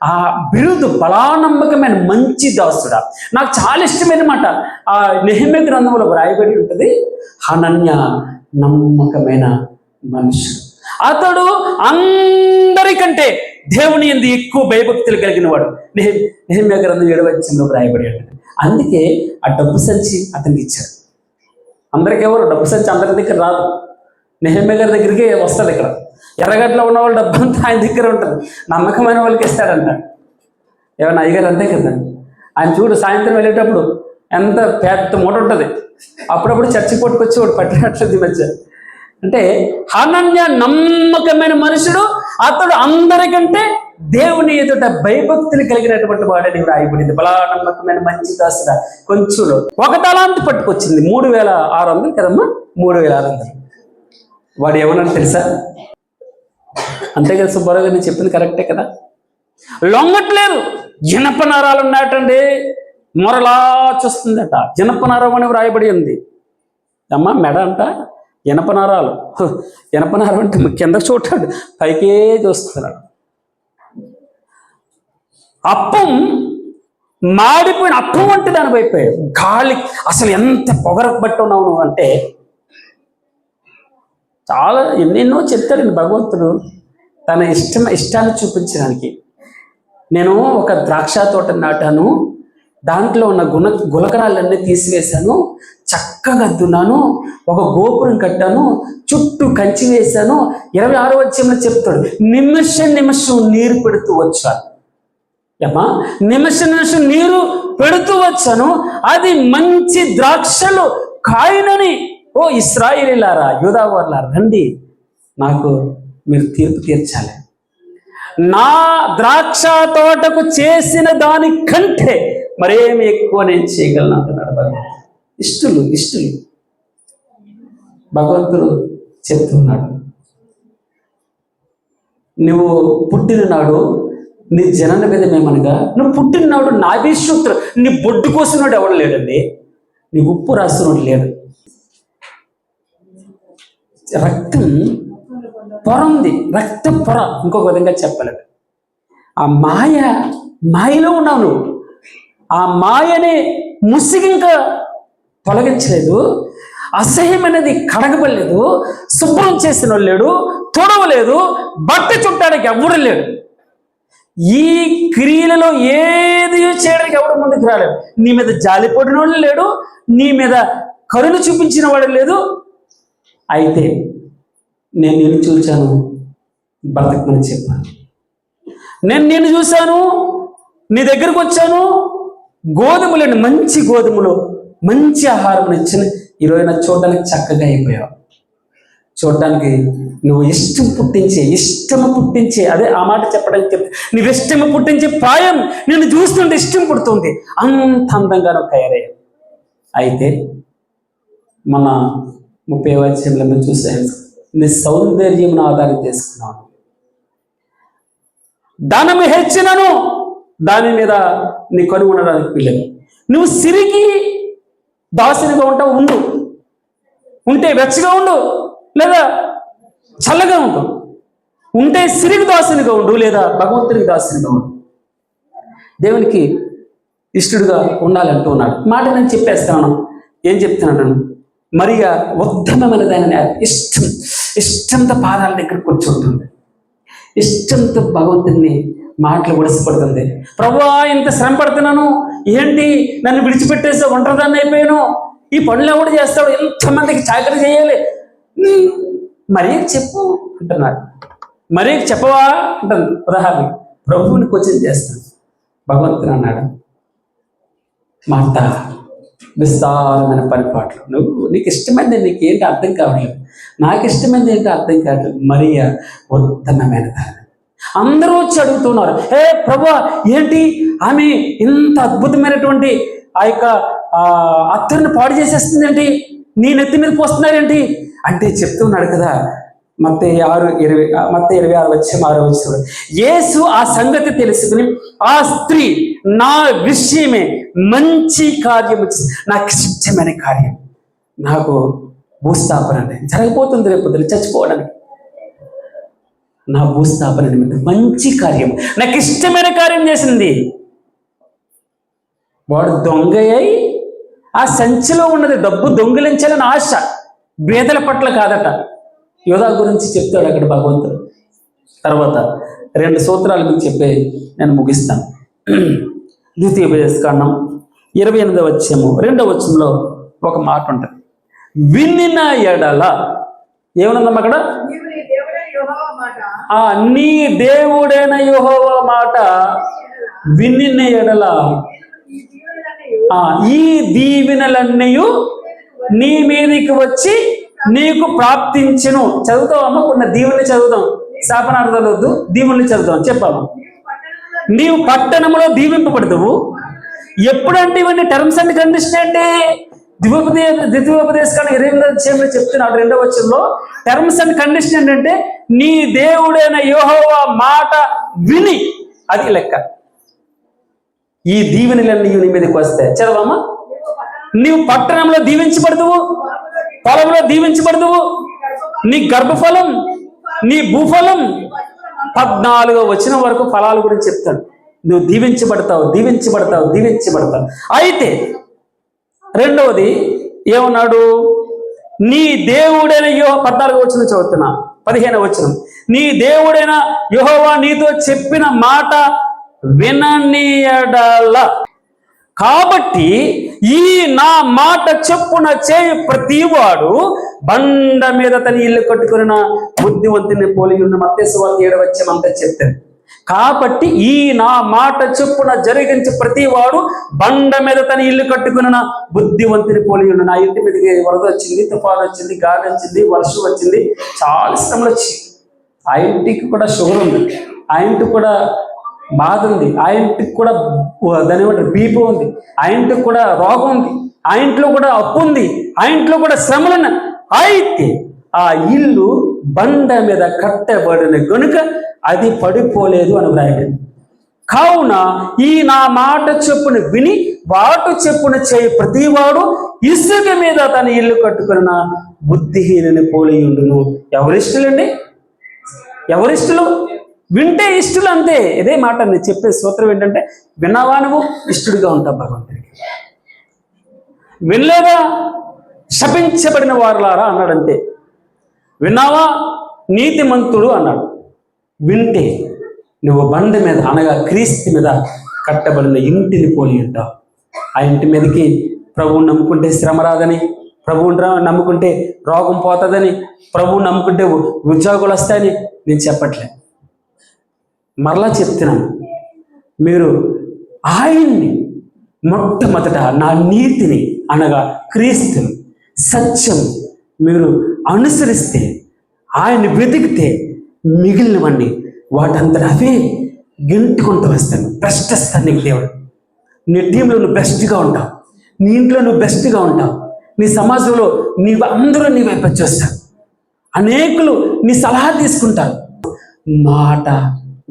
ఆ బిరుదు బలానమ్మకమైన మంచి దాసుడా. నాకు చాలా ఇష్టమైన మాట. ఆ నెహెమ్యా గ్రంథంలో వ్రాయబడి ఉంటుంది, హనన్య నమ్మకమైన మనుషుడు. అతడు అందరికంటే దేవుని యందు ఎక్కువ భయభక్తులు కలిగిన వాడు. నెహెమ్యా గ్రంథం 7వ అధ్యాయంలో వ్రాయబడి ఉంటుంది. అందుకే ఆ డబ్బు సంచి అతనికి ఇచ్చాడు. అందరికి ఎవరు డబ్బు సంచి అందరి దగ్గర రాదు, నెహెమ్యా గారి దగ్గరికి వస్తుంది. ఇక్కడ ఎర్రగడ్డలో ఉన్న వాళ్ళ డబ్బు అంతా ఆయన దగ్గర ఉంటుంది, నమ్మకమైన వాళ్ళకి ఇస్తాడంట. ఏమన్నా అయ్యగారు అంతే కదా, ఆయన చూడు సాయంత్రం వెళ్ళేటప్పుడు ఎంత పెద్ద మూట ఉంటుంది, అప్పుడప్పుడు చర్చి పట్టుకొచ్చి వాడు పట్టినట్లేదు మధ్య. అంటే హనన్య నమ్మకమైన మనుషుడు, అతడు అందరికంటే దేవుని ఎదుట భయభక్తులు కలిగినటువంటి వాడని రాయబడింది. బలా నమ్మకమైన మంచి దాసుడా, కొంచెంలో 1 తలాంతు పట్టుకొచ్చింది. 3600 కదమ్మా, 3600. వాడు ఏమన్నాడు తెలుసా? అంతే కదా సుబ్బారావు గారు, నేను చెప్పింది కరెక్టే కదా. లొంగట్లేదు. జనప నరాలు ఉన్నాయటండి, మొరలా చూస్తుందట. జనప నరం అని వ్రాయబడి ఉంది అమ్మ. మెడ అంట జనపనారాలు. జనపనారం అంటే కింద చూడాడు, పైకే చూస్తున్నాడు. అప్పం మాడిపోయిన అప్పం అంటే దాని అయిపోయాడు. గాలి అసలు ఎంత పొగరకు బట్టి ఉన్నావు నువ్వు అంటే, చాలా ఎన్నెన్నో చెప్తాడండి భగవంతుడు తన ఇష్టాన్ని చూపించడానికి. నేను ఒక ద్రాక్ష తోట నాటాను, దాంట్లో ఉన్న గులకరాలన్నీ తీసివేశాను, చక్కగా దున్నాను, ఒక గోపురం కట్టాను, చుట్టూ కంచి వేశాను. 26వ అధ్యాయంలో చెప్తాడు, నిమిషం నిమిషం నీరు పెడుతూ వచ్చాను. ఏమా, నిమిషం నిమిషం నీరు పెడుతూ వచ్చాను, అది మంచి ద్రాక్షలు కాయనని. ఓ ఇశ్రాయేలీయులారా, యూదా వారులారా, రండి, నాకు మీరు తీర్పు తీర్చాలి. నా ద్రాక్ష తోటకు చేసిన దానికంటే మరేమి ఎక్కువ నేను చేయగలను అంటున్నాడు భగవంతుడు. ఇష్టలు భగవంతుడు చెప్తున్నాడు, నువ్వు పుట్టిన నాడు నీ జనన విధమేమనగా, నువ్వు పుట్టిననాడు నాభీసూత్రం, నీ బొడ్డు కోసినోడు ఎవడు లేడండి, నీ ఉప్పు రాసినోడు లేడు. రక్తం పొర ఉంది, రక్త పొర. ఇంకొక విధంగా చెప్పలేదు, ఆ మాయలో ఉన్నావు నువ్వు. ఆ మాయని ముసిగి ఇంకా తొలగించలేదు, అసహ్యమైనది కడగబడలేదు, శుభ్రం చేసిన వాళ్ళు లేడు, తొడవలేదు, బట్ట చుట్టానికి ఎవడు లేడు. ఈ క్రియలలో ఏది చేయడానికి ఎవడు ముందుకు రాలేడు. నీ మీద జాలిపడిన వాళ్ళు లేడు, నీ మీద కరుణ చూపించిన వాడు లేదు. అయితే నేను నిన్ను చూశాను, బ్రతకమని చెప్పాను. నేను నిన్ను చూశాను, నీ దగ్గరకు వచ్చాను, గోధుమలండి, మంచి గోధుమలు, మంచి ఆహారం ఇచ్చిన. ఈరోజు నాకు చూడడానికి చక్కగా అయిపోయావు. చూడడానికి నువ్వు ఇష్టము పుట్టించే అదే ఆ మాట చెప్పడానికి చెప్తే, నువ్వు ఇష్టము పుట్టించే ప్రాయం నిన్ను చూస్తుంటే ఇష్టం పుడుతుంది, అంత అందంగా నువ్వు తయారయ్యావు. అయితే మన 30వ అధ్యాయంలో చూసాను, నీ సౌందర్యం ఆధారం చేసుకున్నాను. ధనము హెచ్చినను దాని మీద నీ కనుగొనడానికి వీలేదు. నువ్వు సిరికి దాసునిగా ఉంటావు, ఉంటే వెచ్చగా ఉండు, లేదా చల్లగా ఉండు. ఉంటే సిరికి దాసునిగా ఉండు, లేదా భగవంతునికి దాసునిగా ఉండు. దేవునికి ఇష్టడుగా ఉండాలంటూ ఉన్నాడు. మాట నేను చెప్పేస్తాను. ఏం చెప్తున్నాను? మరియా ఉత్తమమైన దానిని ఇష్టంతో పాదాల దగ్గర కూర్చుంటుంది, ఇష్టంతో భగవంతుని మాటలు ఒడిసిపడుతుంది. ప్రభువా, ఇంత శ్రమ పడుతున్నాను, ఏంటి నన్ను విడిచిపెట్టేసి ఒంటరిదాన్ని అయిపోయాను, ఈ పనులు ఎవడు చేస్తాడు, ఎంతమందికి చాకరీ చేయాలి, మరియ చెప్పు అంటున్నాడు. మరియ చెప్పవా అంటుంది. ఉదాహరణ ప్రభువుని క్వశ్చన్ చేస్తాను. భగవంతుని అన్నాడు, మాట విస్తారమైన పరిపాట్లు, నీకు ఇష్టమైనది నీకేంటి అర్థం కావట్లేదు, నాకు ఇష్టమైనది ఏంటో అర్థం కావట్లేదు. మరియ ఉత్తమమైన దాని. అందరూ వచ్చి అడుగుతున్నారు, ఏ ప్రభువా, ఏంటి ఆమె ఇంత అద్భుతమైనటువంటి ఆ యొక్క అత్తరుని పాడు చేసేస్తుంది ఏంటి, నీ నెత్తి మీద పోస్తున్నారేంటి అంటే చెప్తున్నాడు కదా. మత్తయి 26:6 యేసు ఆ సంగతి తెలుసుకుని, ఆ స్త్రీ నా విషయమే మంచి కార్యము, నాకు ఇష్టమైన కార్యం, నాకు భూస్థాపన అంటే జరగబోతుంది, రేపు పొద్దున చచ్చిపోవడానికి. నా భూస్థాపన నిమిత్తం మంచి కార్యం, నాకు ఇష్టమైన కార్యం చేసింది. వాడు దొంగయ్యి ఆ సంచిలో ఉన్నది డబ్బు దొంగిలించాలని ఆశ, బేదల పట్ల కాదట. యోధా గురించి చెప్తాడు అక్కడ భగవంతుడు. తర్వాత 2 సూత్రాలు మీకు చెప్పే నేను ముగిస్తాను. ద్వితీయోపదేశకాండం 28వ అధ్యాయము 2వ వచనంలో ఒక మాట ఉంటుంది. వినిన ఎడల ఏమనుందమ్మా అక్కడ? నీ దేవుడైన యెహోవా మాట వినిన ఎడల ఈ దీవెనలన్నీ నీ మీదకి వచ్చి నీకు ప్రాప్తించును. చదువుతావమ్మా, కొన్ని దీవెనలు చదువుతాం, శాపనార్థాలు వద్దు, దీవెనలు చదువుతాం. చెప్పాము, నీవు పట్టణంలో దీవింపబడతావు. ఎప్పుడంటే ఇవన్నీ టర్మ్స్ అండ్ కండిషన్ అంటే ద్వితీయోపదేశకాండం 28వ అధ్యాయంలో చెప్తున్నాడు 2వ వచనంలో. టర్మ్స్ అండ్ కండిషన్ ఏంటంటే నీ దేవుడైన యెహోవా మాట విని, అది లెక్క. ఈ దీవెనలన్నీ నీ మీదకి వస్తాయి. చదవమ్మా, నీవు పట్టణంలో దీవించబడతావు, పొలంలో దీవించబడతావు, నీ గర్భఫలం, నీ భూఫలం. 14వ వచనం వరకు ఫలాల గురించి చెప్తాడు. నువ్వు దీవించబడతావు, దీవించబడతావు, దీవించబడతావు. అయితే రెండవది ఏమన్నాడు? నీ దేవుడైన యెహోవా, 14వ వచనం చదువుతున్నా, 15వ వచనం. నీ దేవుడైన యెహోవా నీతో చెప్పిన మాట విననీయడల. కాబట్టి ఈ నా మాట చెప్పున చేయి ప్రతివాడు బండ మీద తన ఇల్లు కట్టుకున్న బుద్ధివంతుని పోలి ఉన్న. మత్తయి సువార్త 7వ అధ్యాయం అంతా చెప్తాడు. కాబట్టి ఈ నా మాట చెప్పున జరిగించి ప్రతివాడు బండ మీద తన ఇల్లు కట్టుకున్న బుద్ధివంతుని పోలి ఉన్న. నా ఇంటి మీదకి వరద వచ్చింది, తుఫాను వచ్చింది, గాలి వచ్చింది, వర్షం వచ్చింది, చాలా శ్రమలు వచ్చింది. ఆ ఇంటికి కూడా షుగర్ ఉంది, ఆ ఇంటికి కూడా బాధ ఉంది, ఆ ఇంటికి కూడా దాని ఏమంటారు బీపీ ఉంది, ఆ ఇంటికి కూడా రోగం ఉంది, ఆ ఇంట్లో కూడా అప్పు ఉంది, ఆ ఇంట్లో కూడా శ్రమలు ఉన్నాయి. అయితే ఆ ఇల్లు బండ మీద కట్టబడిన గనుక అది పడిపోలేదు అని వ్రాయబడింది. కావున ఈ నా మాట చెప్పును విని వాటు చెప్పున చేయి ప్రతివాడు ఇసుక మీద తన ఇల్లు కట్టుకున్న బుద్ధిహీనుని పోలి ఉండును. ఎవరిష్టలండి? ఎవరిష్టలు? వింటే ఇష్టలు అంతే. ఇదే మాట నేను చెప్పే సూత్రం ఏంటంటే, విన్నావా నువ్వు ఇష్టడుగా ఉంటావు భగవంతుడికి, వినలేదా శపించబడిన వారులారా అన్నాడు అంతే. విన్నావా నీతిమంతుడు అన్నాడు. వింటే నువ్వు బండ మీద అనగా క్రీస్తు మీద కట్టబడిన ఇంటిని పోలి ఉంటావు. ఆ ఇంటి మీదకి ప్రభువుని నమ్ముకుంటే శ్రమ రాదని, ప్రభువుని నమ్ముకుంటే రోగం పోతుందని, ప్రభువుని నమ్ముకుంటే ఉద్యోగాలు వస్తాయని నేను చెప్పట్లే. మరలా చెప్తున్నాను, మీరు ఆయన్ని మొట్టమొదట నా నీతిని అనగా క్రీస్తుని సత్యం మీరు అనుసరిస్తే, ఆయన్ని వెతికితే మిగిలినవన్నీ వాటంతటా అవే గెంటుకుంటూ వస్తాను. బెస్ట్ వస్తాను నీకు దేవుడు. నీ టీంలో నువ్వు బెస్ట్గా ఉంటావు, నీ ఇంట్లో నువ్వు బెస్ట్గా ఉంటావు, నీ సమాజంలో అందరూ నీ వైపు వచ్చేస్తారు, అనేకులు నీ సలహా తీసుకుంటారు. మాట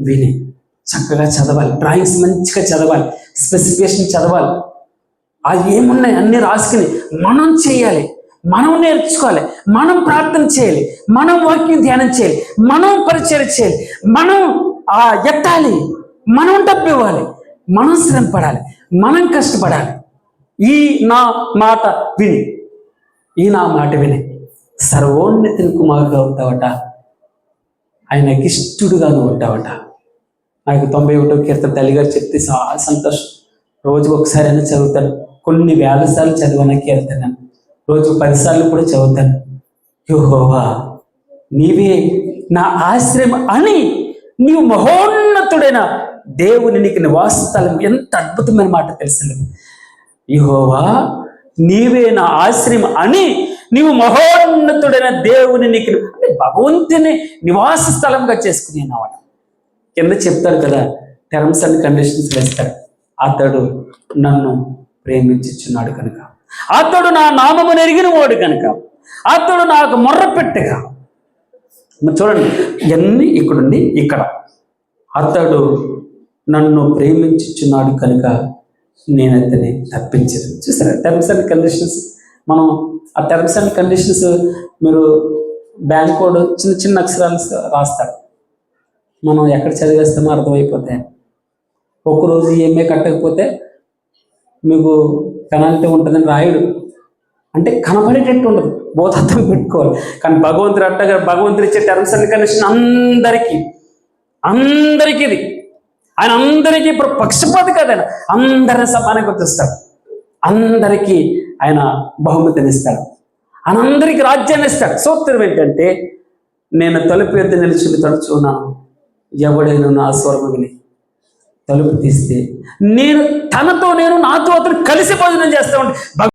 విని చక్కగా చదవాలి, డ్రాయింగ్స్ మంచిగా చదవాలి, స్పెసిఫికేషన్ చదవాలి, అవి ఏమున్నాయి అన్నీ రాసుకుని మనం చేయాలి, మనం నేర్చుకోవాలి, మనం ప్రార్థన చేయాలి, మనం వాక్యం ధ్యానం చేయాలి, మనం పరిచయం చేయాలి, మనం ఎత్తాలి, మనం డబ్బు ఇవ్వాలి, మనం శ్రమ పడాలి, మనం కష్టపడాలి. ఈ నా మాట విని, ఈ నా మాట విని సర్వోన్నతిని కుమారుడు అవుతావట, ఆయనకి ఇష్టడుగాను ఉంటావట. నాకు 91వ కీర్తన తల్లిగారు చెప్తే చాలా సంతోషం. రోజుకు ఒకసారి అయినా చదువుతాను, కొన్ని వేల సార్లు చదివాను కీర్తన, రోజు 10 సార్లు కూడా చదువుతాను. యెహోవా నీవే నా ఆశ్రయం అని, నీవు మహోన్నతుడైన దేవుని నీకు నివాస స్థలం. ఎంత అద్భుతమైన మాట తెలుసు. యెహోవా నీవే నా ఆశ్రయం అని, నీవు మహోన్నతుడైన దేవుని నీకు, అంటే భగవంతుని నివాస స్థలంగా చేసుకుని అన్నమాట. కింద చెప్తారు కదా, టర్మ్స్ అండ్ కండిషన్స్ వేస్తారు. అతడు నన్ను ప్రేమించుచున్నాడు కనుక, అతడు నా నామమును ఎరిగిన వాడు కనుక, అతడు నాకు మొర్ర పెట్టగా. చూడండి ఇవన్నీ ఇక్కడుండి ఇక్కడ, అతడు నన్ను ప్రేమించుచున్నాడు కనుక నేను అతన్ని తప్పించదు. చూసారా టర్మ్స్ అండ్ కండిషన్స్? మనం ఆ టర్మ్స్ అండ్ కండిషన్స్ మీరు బ్యాంక్ కోడ్ చిన్న చిన్న అక్షరాలు రాస్తారు, మనం ఎక్కడ చదివేస్తామో అర్థమైపోతాయి. ఒక్కరోజు ఈఎంఐ కట్టకపోతే మీకు పెనాల్టీ ఉంటుందని రాయుడు, అంటే కనపడేటట్టు ఉండదు, బోధత్వం పెట్టుకోవాలి. కానీ భగవంతుడు అట్టగా భగవంతుడు ఇచ్చే టర్మ్స్ అండ్ కండిషన్ అందరికీ ఇది. ఆయన అందరికీ ఇప్పుడు పక్షపాతి కాదు, ఆయన అందరిని సమానంగా గుర్తిస్తాడు, అందరికీ ఆయన బహుమతిని ఇస్తాడు, ఆయన అందరికీ రాజ్యాన్ని ఇస్తాడు. సూత్రం ఏంటంటే, నేను తలుపు ఎద్దు నిలుచుని తడుచున్నాను, ఎవడైనా నా స్వరము విని తలుపు తీస్తే నేను నాతో అతను కలిసి భోజనం చేస్తా ఉంటే